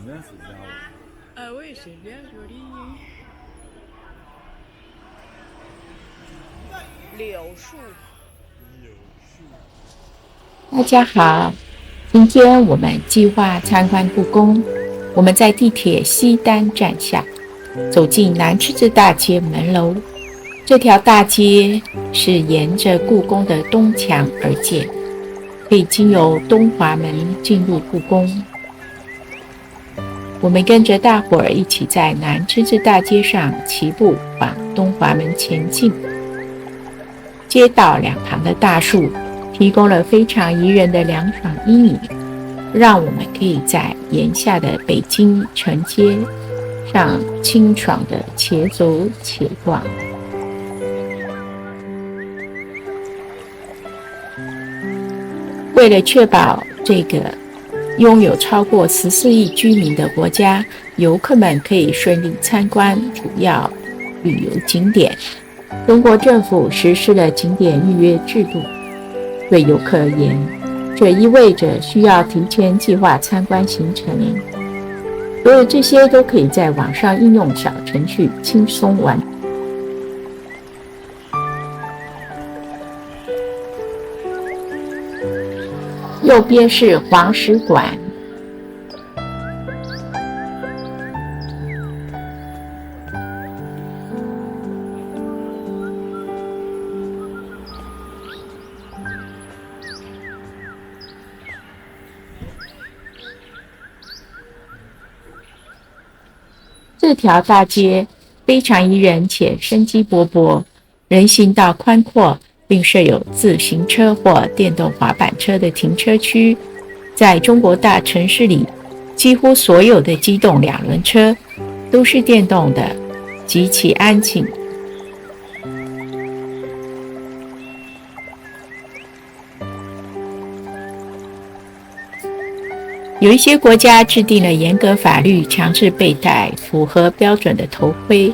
面是这样的。我也是两个里柳树。大家好，今天我们计划参观故宫。我们在地铁西单站下，走进南吃子大街门楼。这条大街是沿着故宫的东墙而建，可以经由东华门进入故宫。我们跟着大伙儿一起在南吃子大街上齐步往东华门前进。街道两旁的大树提供了非常宜人的凉爽阴影，让我们可以在炎夏的北京城街上清爽地且走且逛。为了确保这个拥有超过14亿居民的国家，游客们可以顺利参观主要旅游景点，中国政府实施了景点预约制度。对游客而言，这意味着需要提前计划参观行程。所有这些都可以在网上应用小程序轻松完成。右边是黄石馆，这条大街非常宜人且生机勃勃，人行道宽阔，并设有自行车或电动滑板车的停车区。在中国大城市里，几乎所有的机动两轮车都是电动的，极其安静。有一些国家制定了严格法律，强制佩戴符合标准的头盔，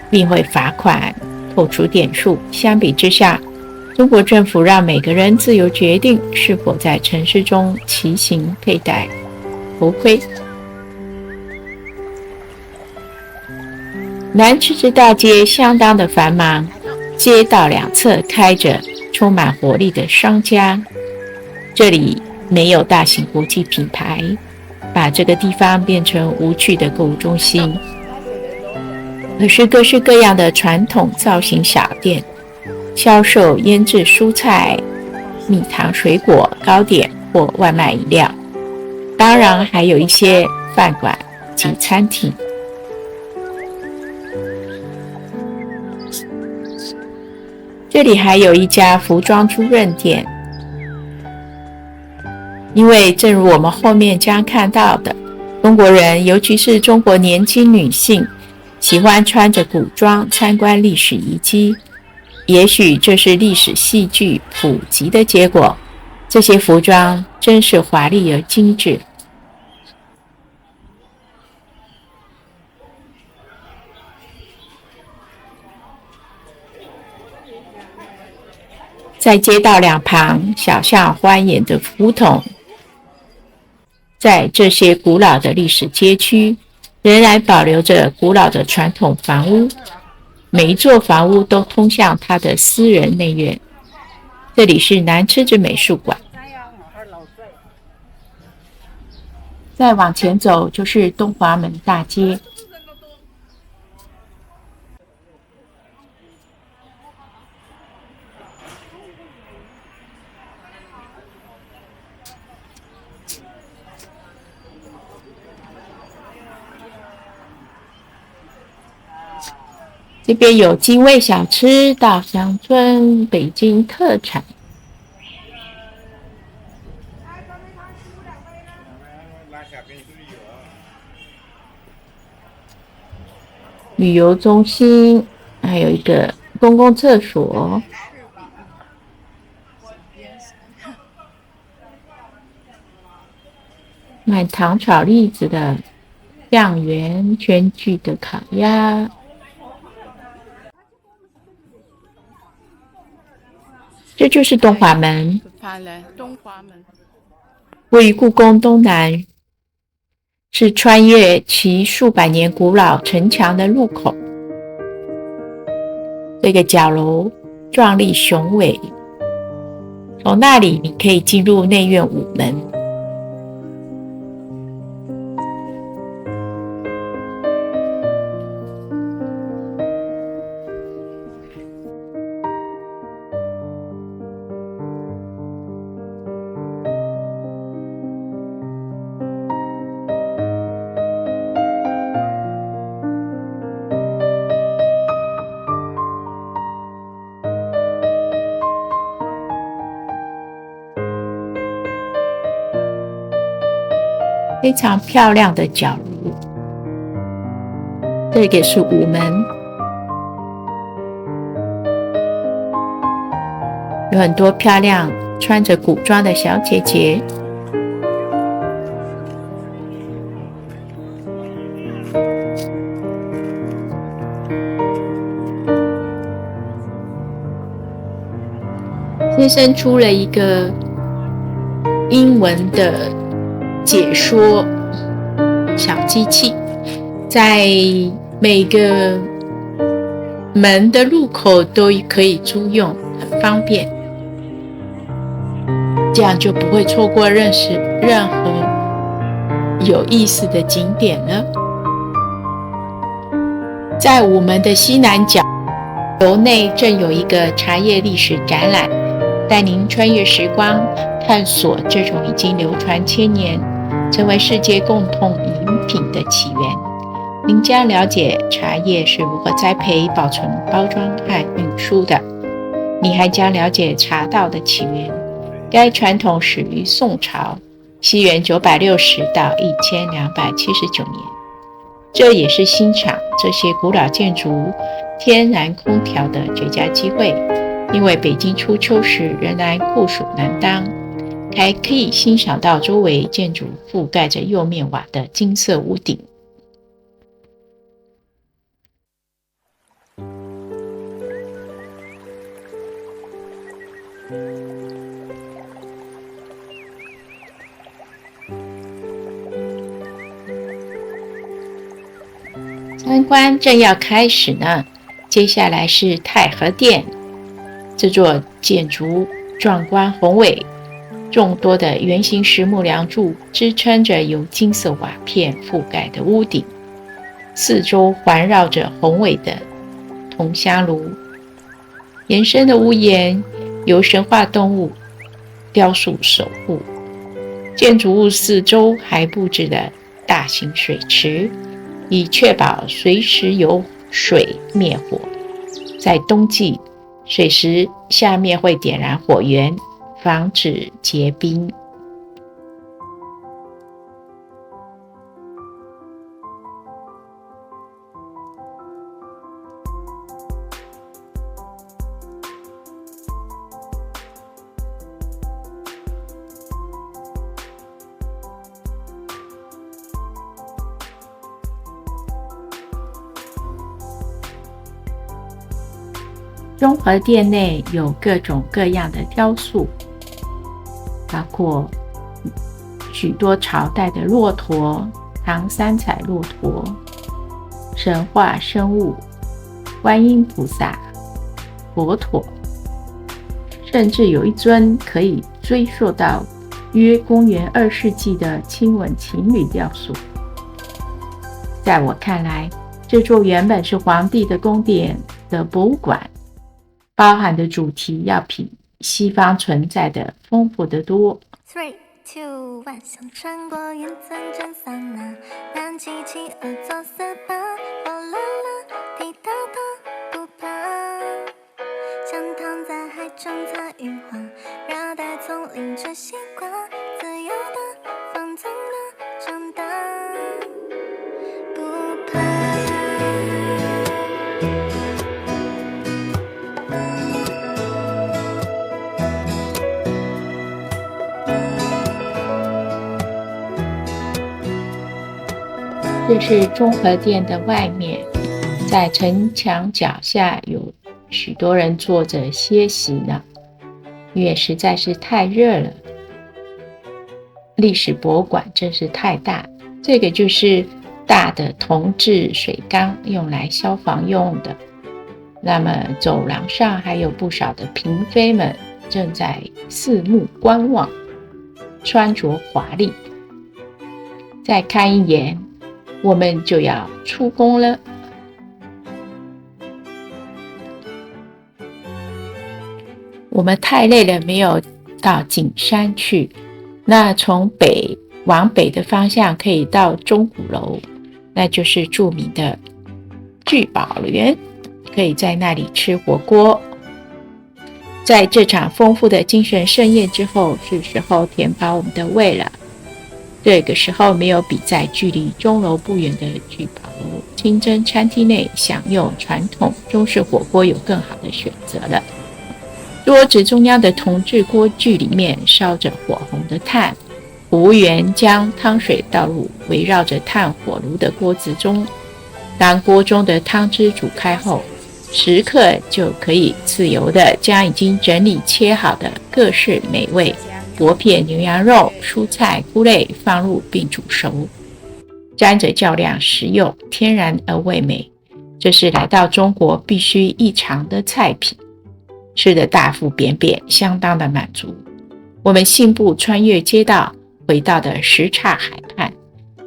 并会罚款、扣除点数。相比之下，中国政府让每个人自由决定是否在城市中骑行佩戴头盔。南吃子大街相当的繁忙，街道两侧开着充满活力的商家。这里没有大型国际品牌，把这个地方变成无趣的购物中心。可是各式各样的传统造型小店，销售腌制蔬菜、蜜糖水果、糕点或外卖饮料，当然还有一些饭馆及餐厅。这里还有一家服装租赁店，因为正如我们后面将看到的，中国人，尤其是中国年轻女性，喜欢穿着古装参观历史遗迹。也许这是历史戏剧普及的结果，这些服装真是华丽而精致。在街道两旁小巷蜿蜒的胡同，在这些古老的历史街区，仍然保留着古老的传统房屋，每一座房屋都通向他的私人内院。这里是南吃子美术馆。再往前走就是东华门大街。这边有鸡味小吃、稻香村、北京特产。旅游中心，还有一个公共厕所。卖糖炒栗子的酱园，全聚的烤鸭。这就是东华门，东华门位于故宫东南是穿越其数百年古老城墙的入口。这个角楼壮丽雄伟，从那里你可以进入内院午门。非常漂亮的角楼，这个是午门，有很多漂亮穿着古装的小姐姐。先生出了一个英文的解说小机器，在每个门的入口都可以租用，很方便，这样就不会错过认识任何有意思的景点了。在午门的西南角，楼内正有一个茶叶历史展览，带您穿越时光，探索这种已经流传千年，成为世界共同饮品的起源。您将了解茶叶是如何栽培、保存、包装和运输的。你还将了解茶道的起源。该传统始于宋朝，西元960到1279年。这也是欣赏这些古老建筑天然空调的绝佳机会，因为北京初秋时仍然酷暑难当，还可以欣赏到周围建筑覆盖着釉面瓦的金色屋顶。参观正要开始呢，接下来是太和殿。这座建筑壮观宏伟，众多的圆形实木梁柱支撑着由金色瓦片覆盖的屋顶，四周环绕着宏伟的铜香炉，延伸的屋檐由神话动物雕塑守护。建筑物四周还布置了大型水池，以确保随时有水灭火。在冬季，水池下面会点燃火源，防止结冰。中和殿内有各种各样的雕塑，包括许多朝代的骆驼、唐三彩骆驼、神话生物、观音菩萨、佛陀，甚至有一尊可以追溯到约公元2世纪的亲吻情侣雕塑。在我看来，这座原本是皇帝的宫殿的博物馆，包含的主题要比西方存在的丰富得多。3, 2, 1，想穿过云层真桑拿，燃起企鹅做丝帕，哗啦啦，滴答答，不怕。想躺在海中采羽花，热带丛林吃西瓜，自由的，放纵的长大，不怕。这是中和殿的外面，在城墙脚下有许多人坐着歇息呢，因为实在是太热了。历史博物馆真是太大，这个就是大的铜制水缸，用来消防用的。那么走廊上还有不少的嫔妃们正在四目观望，穿着华丽。再看一眼，我们就要出宫了。我们太累了，没有到景山去。那从往北的方向可以到钟鼓楼，那就是著名的聚宝园，可以在那里吃火锅。在这场丰富的精神盛宴之后，是时候填饱我们的胃了。这个时候没有比在距离钟楼不远的聚宝楼清真餐厅内享用传统中式火锅有更好的选择了。桌子中央的铜制锅具里面烧着火红的炭，服务员将汤水倒入围绕着炭火炉的锅子中。当锅中的汤汁煮开后，食客就可以自由地将已经整理切好的各式美味薄片牛羊肉、蔬菜、菇类放入并煮熟，沾着较量食用，天然而味美。这是来到中国必须一尝的菜品，吃得大腹便便，相当的满足。我们信步穿越街道，回到的什刹海畔，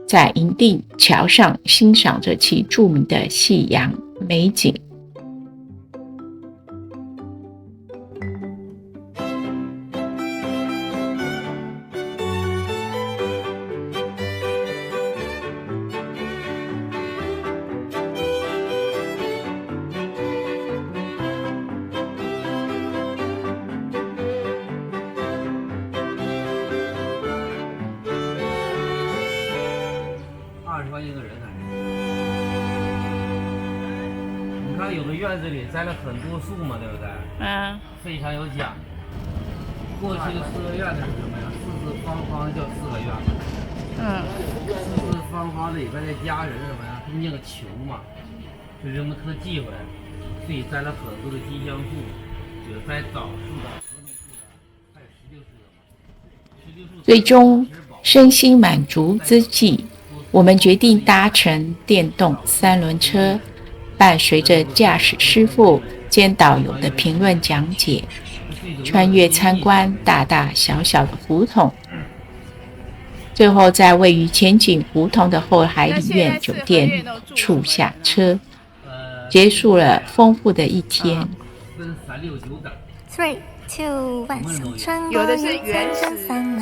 在营地桥上欣赏着其著名的夕阳美景。20块钱一个人还是？你看有的院子里栽了很多树嘛，对不对？非常有讲究。过去的四合院子是什么呀？四四方方叫四合院。四四方方里边的家人是什么呀？他们那个穷嘛，就人们特忌讳，所以栽了很多的吉祥树，有栽枣树的、合同树的，还有石榴树的嘛。石榴树最终身心满足之际，我们决定搭乘电动3轮车，伴随着驾驶师傅兼导游的评论讲解，穿越参观大大小小的胡同，最后在位于前景胡同的后海里苑酒店处下车，结束了丰富的一天。分369等。 3、2、1，想穿过云层真散了，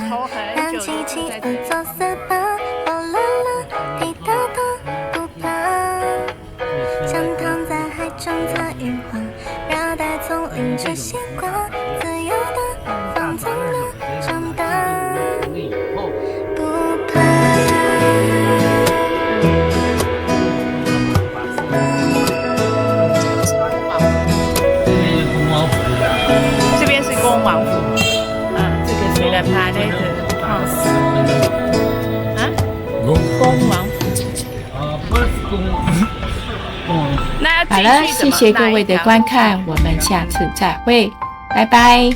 让七七二做4、8，我啦啦，滴答答，不怕。想躺在海中采樱花，热带丛林吃西瓜，自由的放纵的长大，不怕。这边是恭王府，这个是了爬那个house，恭王府。不是恭。那好了，谢谢各位的观看，我们下次再会，拜拜。